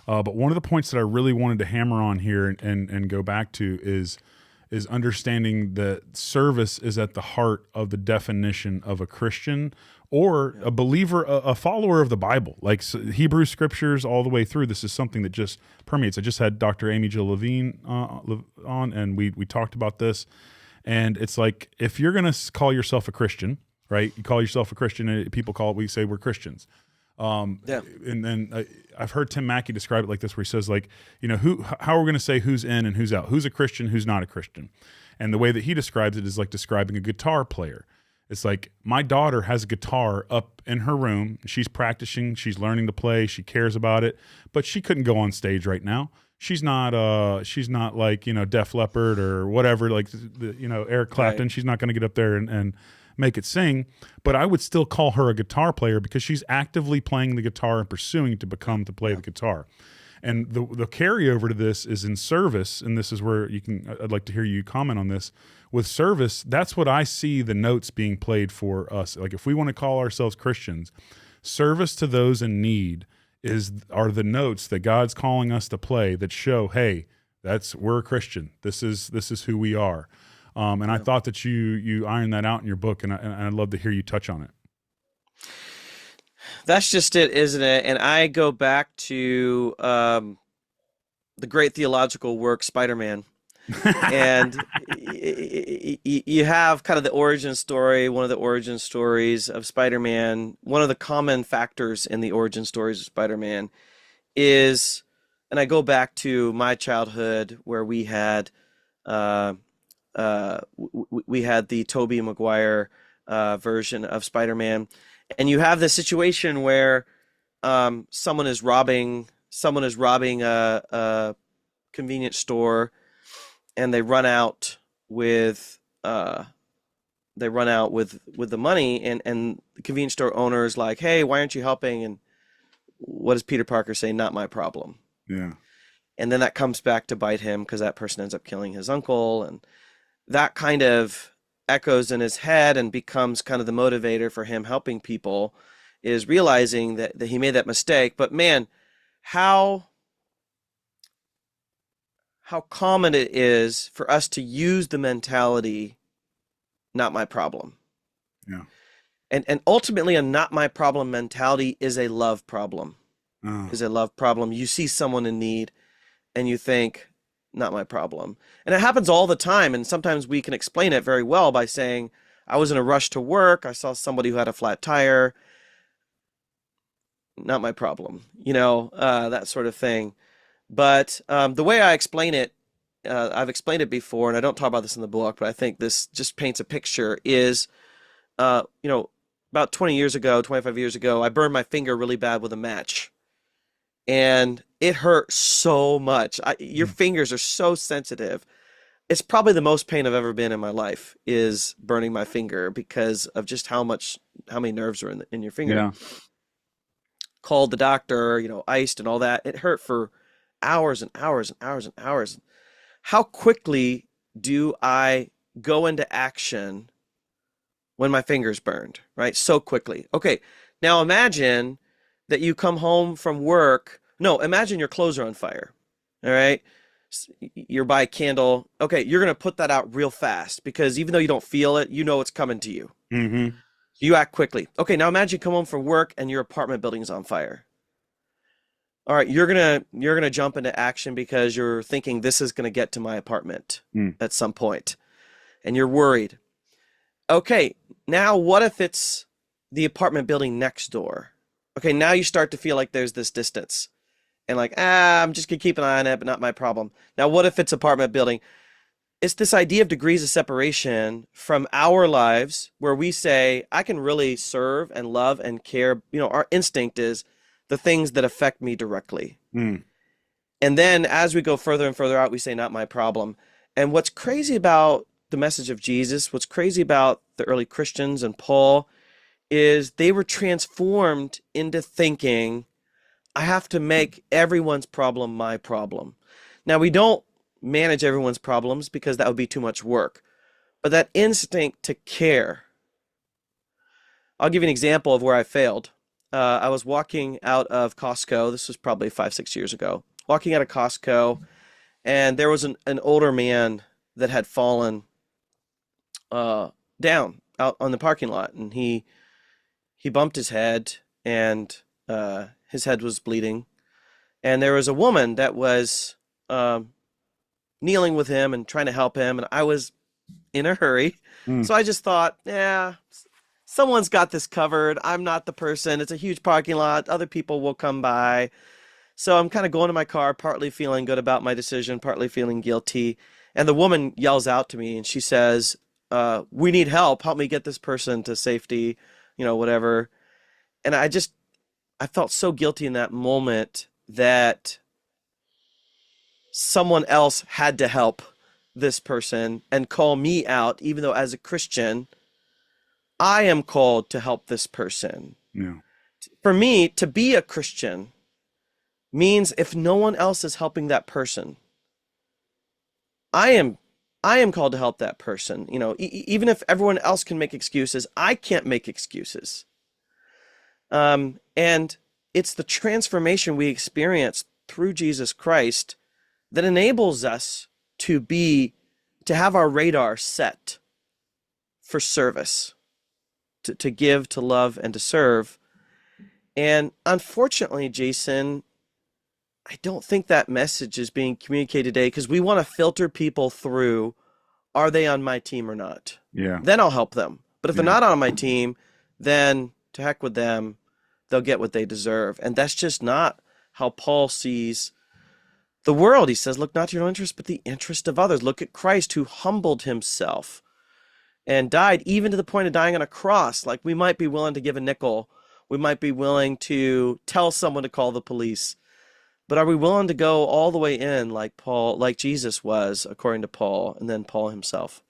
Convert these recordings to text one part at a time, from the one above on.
But one of the points that I really wanted to hammer on here and go back to is understanding that service is at the heart of the definition of a Christian or a believer, a follower of the Bible, like Hebrew scriptures all the way through. This is something that just permeates. I just had Dr. Amy Jill Levine on, and we talked about this. And it's like, if you're going to call yourself a Christian, right? You call yourself a Christian, people we say we're Christians. And then I've heard Tim Mackey describe it like this, where he says, like, how are we going to say who's in and who's out? Who's a Christian, who's not a Christian? And the way that he describes it is like describing a guitar player. It's like, my daughter has a guitar up in her room. She's practicing. She's learning to play. She cares about it, but she couldn't go on stage right now. She's not like, Def Leppard or whatever, like, Eric Clapton. Right. She's not going to get up there and make it sing, but I would still call her a guitar player because she's actively playing the guitar and pursuing to play the guitar. And the carryover to this is in service, and this is where I'd like to hear you comment on this. With service, that's what I see the notes being played for us. Like, if we want to call ourselves Christians, service to those in need are the notes that God's calling us to play that show, hey, we're a Christian. This is who we are. And I thought that you ironed that out in your book, and I'd love to hear you touch on it. That's just it, isn't it? And I go back to the great theological work, Spider-Man. And you have kind of the origin story, one of the origin stories of Spider-Man. One of the common factors in the origin stories of Spider-Man is, and I go back to my childhood where we had the Tobey Maguire version of Spider-Man, and you have this situation where someone is robbing a convenience store, and they run out with the money, and the convenience store owner is like, "Hey, why aren't you helping?" And what does Peter Parker say? "Not my problem." Yeah. And then that comes back to bite him because that person ends up killing his uncle, and that kind of echoes in his head and becomes kind of the motivator for him helping people, is realizing that he made that mistake. But man, how common it is for us to use the mentality, not my problem. Yeah. And ultimately a not my problem mentality is a love problem. Is a love problem. You see someone in need and you think, not my problem. And it happens all the time. And sometimes we can explain it very well by saying, I was in a rush to work. I saw somebody who had a flat tire. Not my problem. That sort of thing. But the way I explain it, I've explained it before, and I don't talk about this in the book, but I think this just paints a picture, is, about 25 years ago, I burned my finger really bad with a match. And it hurt so much. Your fingers are so sensitive. It's probably the most pain I've ever been in my life, is burning my finger, because of just how many nerves are in your finger. Yeah. Called the doctor, iced and all that. It hurt for hours and hours and hours and hours. How quickly do I go into action when my finger's burned, right? So quickly. Okay, now imagine that you come home from work. No, imagine your clothes are on fire, all right? You're by a candle. Okay, you're going to put that out real fast, because even though you don't feel it, you know it's coming to you. Mm-hmm. You act quickly. Okay, now imagine you come home from work and your apartment building's on fire. All right, you're gonna jump into action because you're thinking this is gonna get to my apartment at some point, and you're worried. Okay, now what if it's the apartment building next door? Okay, now you start to feel like there's this distance, and like, I'm just gonna keep an eye on it, but not my problem. Now, what if it's apartment building? It's this idea of degrees of separation from our lives, where we say, I can really serve and love and care. Our instinct is the things that affect me directly. And then as we go further and further out, we say, not my problem. And what's crazy about the message of Jesus, what's crazy about the early Christians and Paul, is they were transformed into thinking, I have to make everyone's problem my problem. Now, we don't manage everyone's problems because that would be too much work. But that instinct to care. I'll give you an example of where I failed. I was walking out of Costco. This was probably 5, 6 years ago. Walking out of Costco, and there was an older man that had fallen down out on the parking lot, and he bumped his head, and his head was bleeding. And there was a woman that was kneeling with him and trying to help him, and I was in a hurry. So I just thought, yeah, someone's got this covered. I'm not the person. It's a huge parking lot. Other people will come by. So I'm kind of going to my car, partly feeling good about my decision, partly feeling guilty. And the woman yells out to me, and she says, we need help. Help me get this person to safety, whatever. And I felt so guilty in that moment that someone else had to help this person and call me out, even though as a Christian, I am called to help this person. Yeah. For me, to be a Christian means if no one else is helping that person, I am called to help that person. Even if everyone else can make excuses, I can't make excuses. And it's the transformation we experience through Jesus Christ that enables us to have our radar set for service, to give, to love, and to serve. And unfortunately, Jason, I don't think that message is being communicated today because we want to filter people through, are they on my team or not? Yeah. Then I'll help them. But if they're not on my team, then to heck with them, they'll get what they deserve. And that's just not how Paul sees the world. He says, look not to your own interest, but the interest of others. Look at Christ, who humbled himself and died even to the point of dying on a cross. Like, we might be willing to give a nickel. We might be willing to tell someone to call the police. But are we willing to go all the way in like Jesus was, according to Paul, and then Paul himself?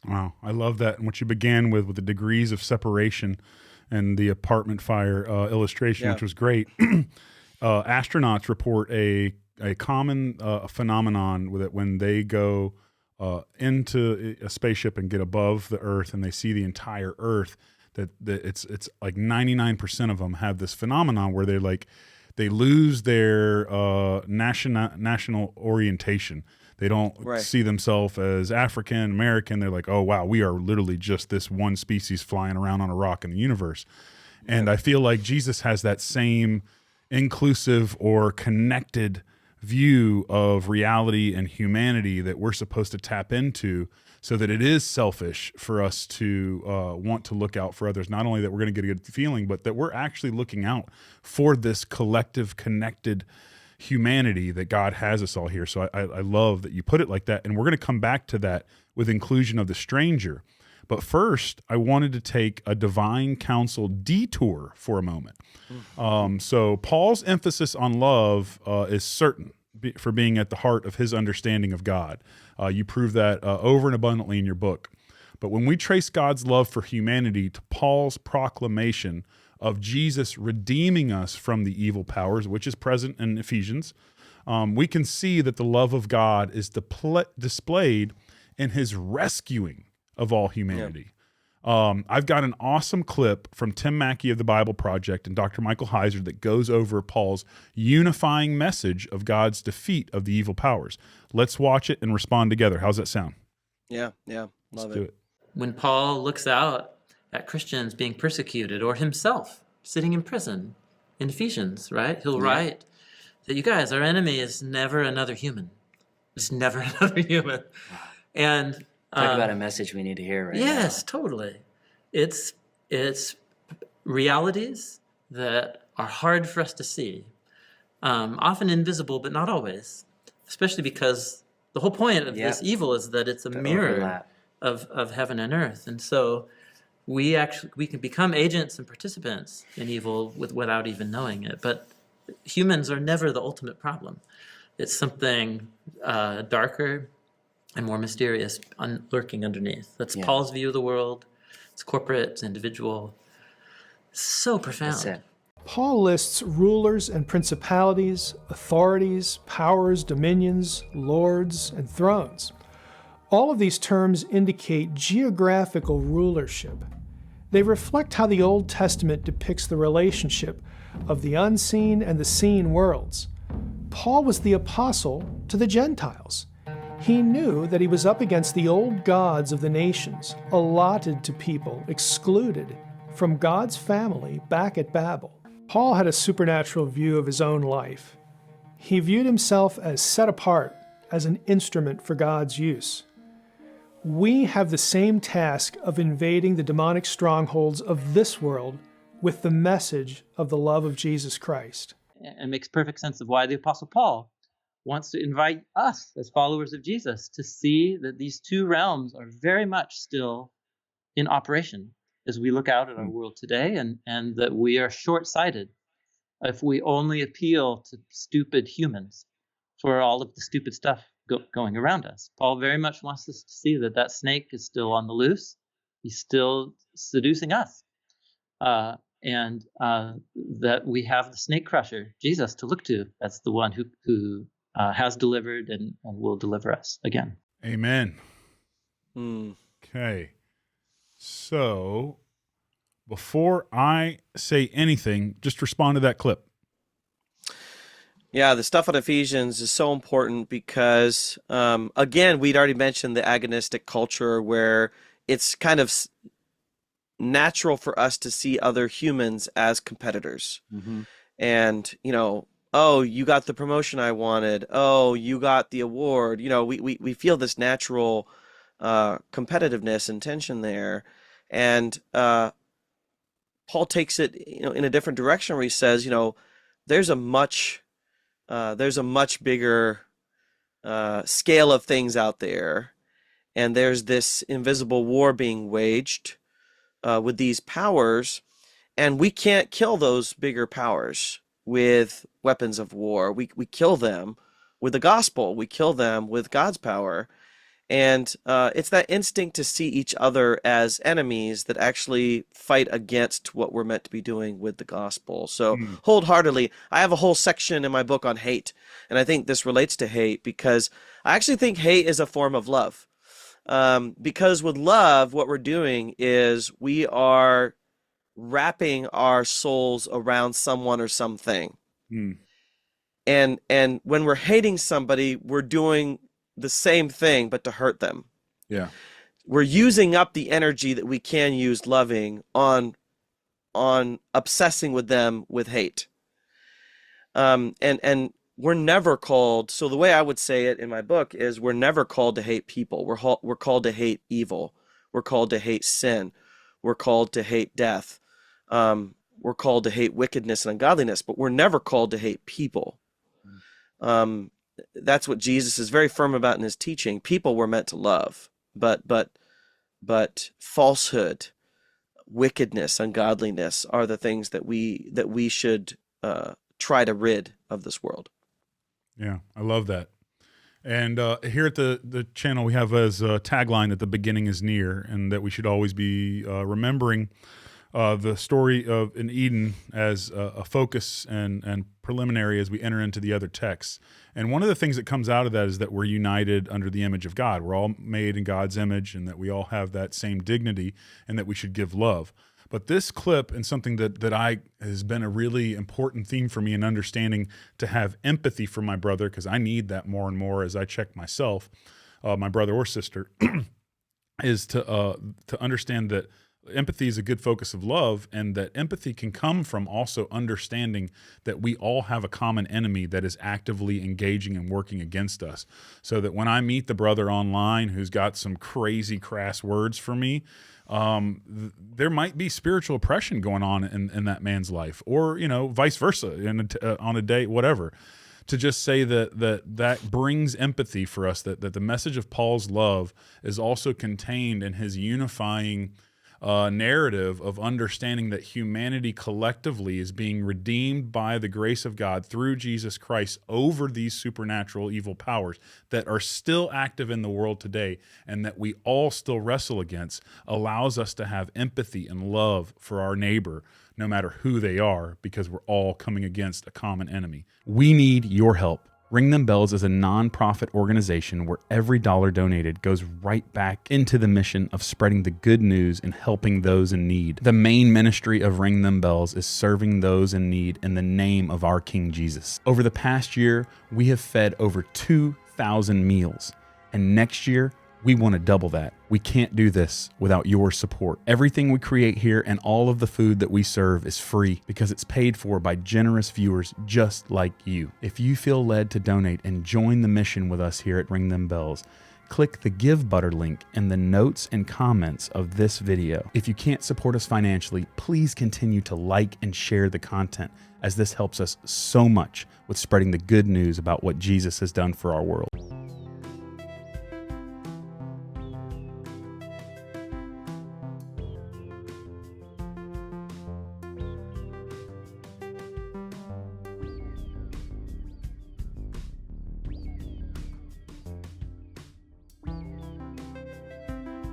Wow. I love that. And what you began with the degrees of separation and the apartment fire illustration, which was great. Astronauts report a common phenomenon with it when they go into a spaceship and get above the Earth and they see the entire Earth, that it's like 99% of them have this phenomenon where they lose their national orientation. They don't see themselves as African American. They're like, oh, wow, we are literally just this one species flying around on a rock in the universe. And I feel like Jesus has that same inclusive or connected view of reality and humanity that we're supposed to tap into, so that it is selfish for us to want to look out for others. Not only that we're going to get a good feeling, but that we're actually looking out for this collective, connected humanity that God has us all here. So I love that you put it like that. And we're going to come back to that with inclusion of the stranger. But first, I wanted to take a divine counsel detour for a moment. So Paul's emphasis on love is certain for being at the heart of his understanding of God. You prove that over and abundantly in your book. But when we trace God's love for humanity to Paul's proclamation of Jesus redeeming us from the evil powers, which is present in Ephesians, we can see that the love of God is displayed in his rescuing of all humanity. I've got an awesome clip from Tim Mackey of the Bible Project and Dr. Michael Heiser that goes over Paul's unifying message of God's defeat of the evil powers. Let's watch it and respond together. How's that sound? Yeah, love Let's it. do it. When Paul looks out at Christians being persecuted or himself sitting in prison in Ephesians, right? He'll write that, you guys, our enemy is never another human. It's never another human. And talk about a message we need to hear right now. Yes, totally. It's realities that are hard for us to see, often invisible, but not always, especially because the whole point of this evil is that it's a mirror of heaven and earth. And so we can become agents and participants in evil without even knowing it. But humans are never the ultimate problem. It's something darker and more mysterious lurking underneath. That's Paul's view of the world. It's corporate, it's individual. So profound. That's it. Paul lists rulers and principalities, authorities, powers, dominions, lords, and thrones. All of these terms indicate geographical rulership. They reflect how the Old Testament depicts the relationship of the unseen and the seen worlds. Paul was the apostle to the Gentiles. He knew that he was up against the old gods of the nations, allotted to people, excluded from God's family back at Babel. Paul had a supernatural view of his own life. He viewed himself as set apart, as an instrument for God's use. We have the same task of invading the demonic strongholds of this world with the message of the love of Jesus Christ. And makes perfect sense of why the Apostle Paul wants to invite us as followers of Jesus to see that these two realms are very much still in operation as we look out at our world today, and that we are short-sighted if we only appeal to stupid humans for all of the stupid stuff going around us. Paul very much wants us to see that snake is still on the loose. He's still seducing us. And that we have the snake crusher, Jesus, to look to. That's the one who has delivered and will deliver us again. Amen. Okay. So before I say anything, just respond to that clip. Yeah, the stuff on Ephesians is so important because, again, we'd already mentioned the agonistic culture where it's kind of natural for us to see other humans as competitors. And, oh, you got the promotion I wanted. Oh, you got the award. We feel this natural competitiveness and tension there. And Paul takes it, in a different direction where he says, there's a much bigger scale of things out there, and there's this invisible war being waged with these powers, and we can't kill those bigger powers with weapons of war. We kill them with the gospel. We kill them with God's power. And it's that instinct to see each other as enemies that actually fight against what we're meant to be doing with the gospel. So wholeheartedly, I have a whole section in my book on hate. And I think this relates to hate because I actually think hate is a form of love. Because with love, what we're doing is we are wrapping our souls around someone or something. And when we're hating somebody, we're doing the same thing, but to hurt them. Yeah. We're using up the energy that we can use loving on obsessing with them with hate. And we're never called, so the way I would say it in my book is we're never called to hate people. We're called to hate evil. We're called to hate sin. We're called to hate death. We're called to hate wickedness and ungodliness, but we're never called to hate people. That's what Jesus is very firm about in his teaching. People were meant to love, but falsehood, wickedness, ungodliness are the things that we should try to rid of this world. Yeah, I love that. And here at the channel, we have as a tagline that the beginning is near, and that we should always be remembering the story of in Eden as a focus and preliminary as we enter into the other texts. And one of the things that comes out of that is that we're united under the image of God. We're all made in God's image, and that we all have that same dignity, and that we should give love. But this clip, and something that has been a really important theme for me in understanding to have empathy for my brother, because I need that more and more as I check myself, my brother or sister, is to understand that empathy is a good focus of love, and that empathy can come from also understanding that we all have a common enemy that is actively engaging and working against us. So that when I meet the brother online who's got some crazy crass words for me, there might be spiritual oppression going on in that man's life, or vice versa on a day, whatever. To just say that brings empathy for us, that the message of Paul's love is also contained in his unifying narrative of understanding that humanity collectively is being redeemed by the grace of God through Jesus Christ over these supernatural evil powers that are still active in the world today, and that we all still wrestle against, allows us to have empathy and love for our neighbor, no matter who they are, because we're all coming against a common enemy. We need your help. Ring Them Bells is a non-profit organization where every dollar donated goes right back into the mission of spreading the good news and helping those in need. The main ministry of Ring Them Bells is serving those in need in the name of our King Jesus. Over the past year, we have fed over 2,000 meals, and next year, we want to double that. We can't do this without your support. Everything we create here and all of the food that we serve is free because it's paid for by generous viewers just like you. If you feel led to donate and join the mission with us here at Ring Them Bells, click the Give Butter link in the notes and comments of this video. If you can't support us financially, please continue to like and share the content, as this helps us so much with spreading the good news about what Jesus has done for our world.